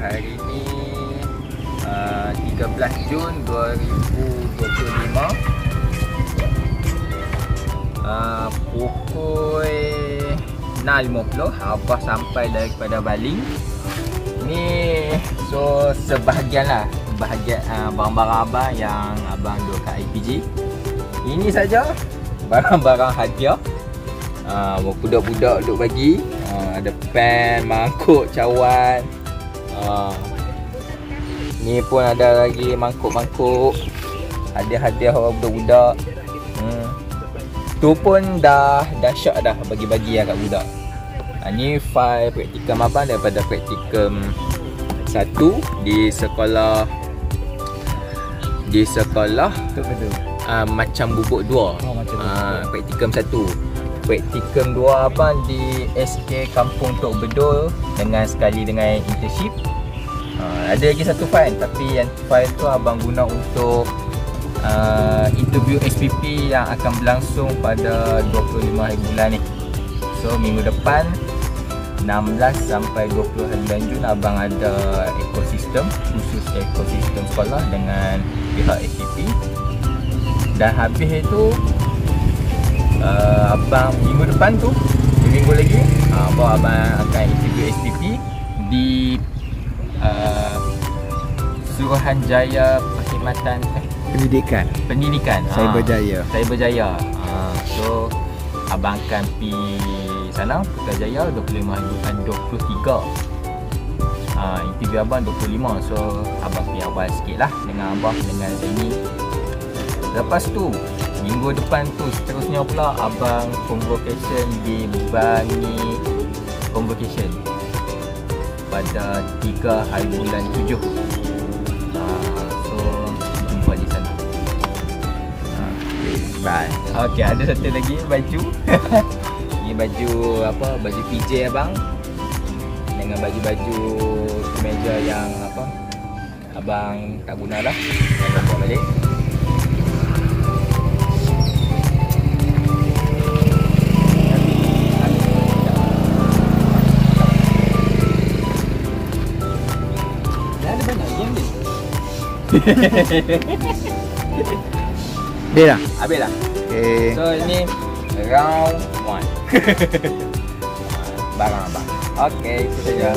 hari ni 13 Jun 2025. Pukul 6.50 Abah sampai daripada Bali. Ni so sebahagian barang-barang abang yang abang duduk kat IPG. Ini saja barang-barang hadiah. Budak-budak duk bagi. Ada pen, mangkuk, cawan. Ni pun ada lagi mangkuk-mangkuk. Hadiah-hadiah orang budak-budak. Tu pun dah syak dah bagi-bagi kat budak. Ni file praktikum abang daripada praktikum 1 di sekolah macam bubuk 2. Praktikum 1. Praktikum 2 abang di SK Kampung Tok Bedul dengan sekali dengan internship. Ada lagi satu file, tapi yang file tu abang guna untuk interview SPP yang akan berlangsung pada 25 hari bulan ni. So minggu depan 16 sampai 20 hari bulan Jun abang ada ekosistem, khusus ekosistem sekolah dengan pihak SPP. Dan habis itu abang minggu depan tu, 2 minggu lagi abang akan interview SPP di Suruhanjaya Perkhidmatan Pendidikan Cyberjaya. So abang akan pergi sana Putrajaya 23. Interview abang 25. So abang pergi awal sikit lah dengan abang dengan Zaini. Lepas tu minggu depan tu seterusnya pula abang convocation di Bangi Convocation pada 3 hari bulan 7. So jumpa di sana. Bye. Okey, ada satu lagi baju. Ni baju apa? Baju PJ abang. Dengan baju-baju kemeja yang apa? Abang tak guna dah. Abang bawa balik. Dia dah? Habis dah. Okay. So ini round 1. Barang abang. Okay, itu saja.